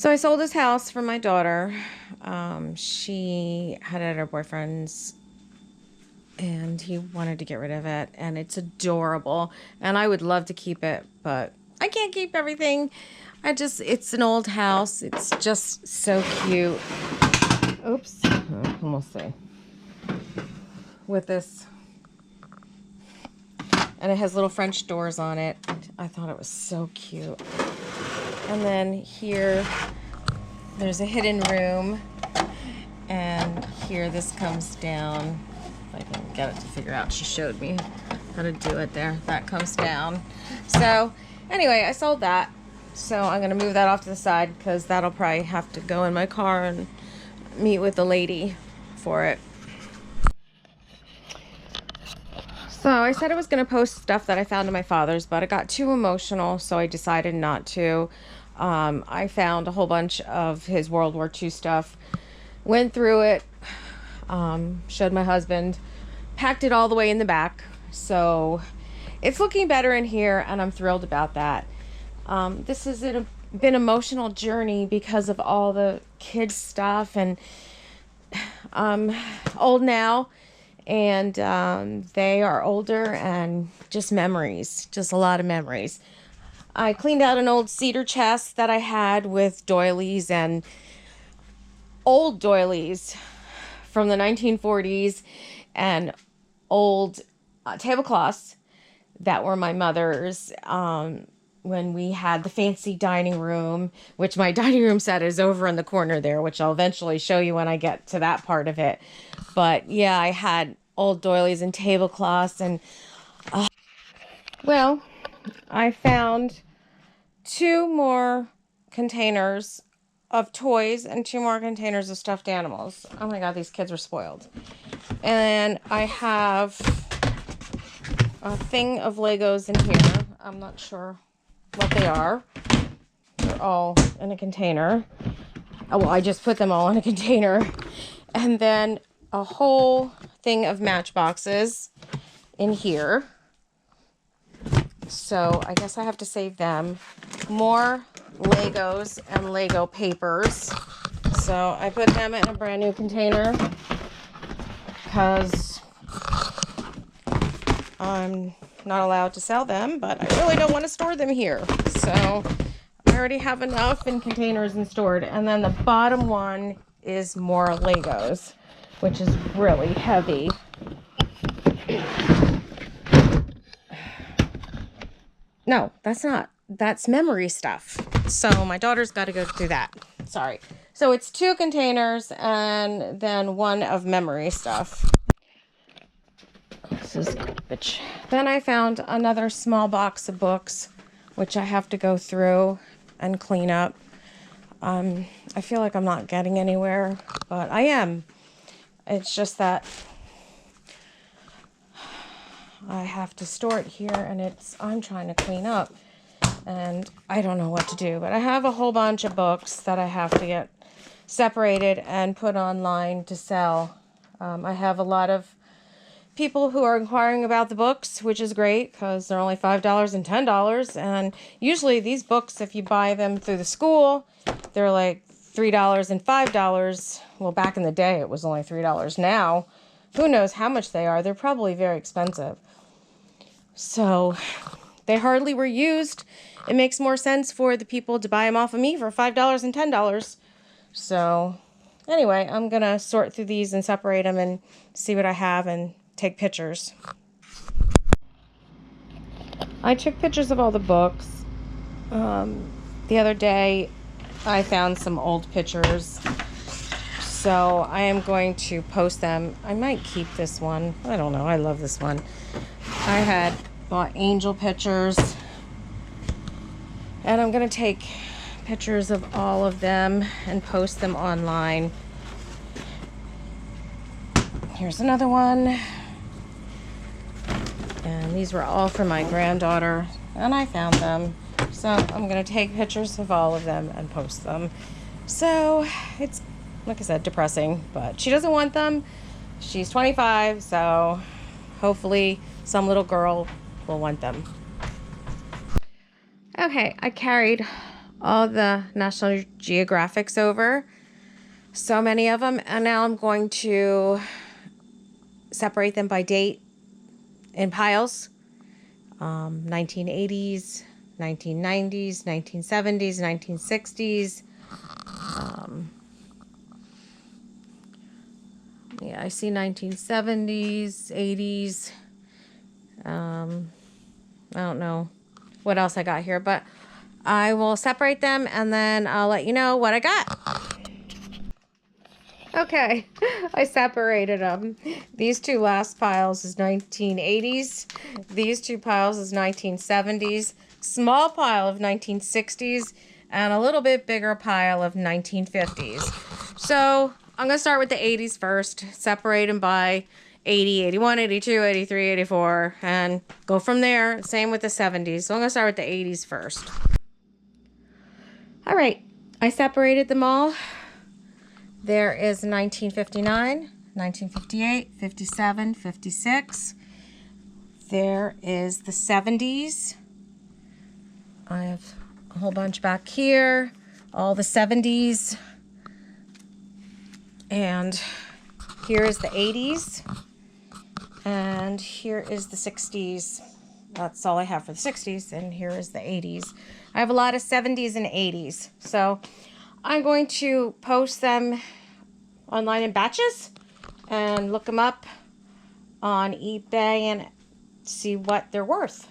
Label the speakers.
Speaker 1: So I sold this house for my daughter. She had it at her boyfriend's and he wanted to get rid of it, and it's adorable and I would love to keep it, but I can't keep everything. It's an old house. It's just so cute. Oops. We'll see. With this, and it has little French doors on it. I thought it was so cute. And then here there's a hidden room, and here this comes down. If I can get it to figure out, she showed me how to do it there. That comes down. So anyway, I sold that, so I'm gonna move that off to the side because that'll probably have to go in my car and meet with the lady for it. So I said I was going to post stuff that I found in my father's, but it got too emotional, so I decided not to. I found a whole bunch of his World War II stuff, went through it, showed my husband, packed it all the way in the back. So it's looking better in here, and I'm thrilled about that. This has been an emotional journey because of all the kids stuff, and I'm old now. And they are older, and just memories, just a lot of memories. I cleaned out an old cedar chest that I had with doilies and old doilies from the 1940s and old tablecloths that were my mother's when we had the fancy dining room, which my dining room set is over in the corner there, which I'll eventually show you when I get to that part of it. But yeah, I had old doilies and tablecloths, and well, I found 2 more containers of toys and 2 more containers of stuffed animals. Oh my God, these kids are spoiled. And I have a thing of Legos in here. I'm not sure what they are. They're all in a container. Oh, well, I just put them all in a container. And then a whole thing of matchboxes in here. So I guess I have to save them. More Legos and Lego papers. So I put them in a brand new container because I'm not allowed to sell them, but I really don't want to store them here. So I already have enough in containers and stored. And then the bottom one is more Legos, which is really heavy. No, that's not. That's memory stuff. So my daughter's got to go through that. Sorry. So it's 2 containers and then 1 of memory stuff. This is garbage. Then I found another small box of books, which I have to go through and clean up. I feel like I'm not getting anywhere, but I am. It's just that I have to store it here, and I'm trying to clean up, and I don't know what to do. But I have a whole bunch of books that I have to get separated and put online to sell. I have a lot of people who are inquiring about the books, which is great because they're only $5 and $10. And usually these books, if you buy them through the school, they're like $3 and $5. Well, back in the day, it was only $3. Now, who knows how much they are? They're probably very expensive. So they hardly were used. It makes more sense for the people to buy them off of me for $5 and $10. So anyway, I'm going to sort through these and separate them and see what I have and take pictures. I took pictures of all the books. The other day, I found some old pictures. So I am going to post them. I might keep this one. I don't know. I love this one. I had bought angel pictures. And I'm going to take pictures of all of them and post them online. Here's another one. And these were all for my granddaughter. And I found them. So I'm going to take pictures of all of them and post them. So it's, like I said, depressing, but she doesn't want them. She's 25, so hopefully some little girl will want them. Okay, I carried all the National Geographics over. So many of them. And now I'm going to separate them by date in piles. 1980s, 1990s, 1970s, 1960s. Yeah, I see 1970s, 80s. I don't know what else I got here, but I will separate them and then I'll let you know what I got. Okay, I separated them. These two last piles is 1980s. These two piles is 1970s. Small pile of 1960s and a little bit bigger pile of 1950s. So I'm going to start with the 80s first, separate them by 80, 81, 82, 83, 84, and go from there. Same with the 70s. So I'm going to start with the 80s first. All right, I separated them all. There is 1959, 1958, 57, 56. There is the 70s. I have a whole bunch back here, all the 70s. And here is the 80s. And here is the 60s. That's all I have for the 60s. And here is the 80s. I have a lot of 70s and 80s. So I'm going to post them online in batches and look them up on eBay and see what they're worth.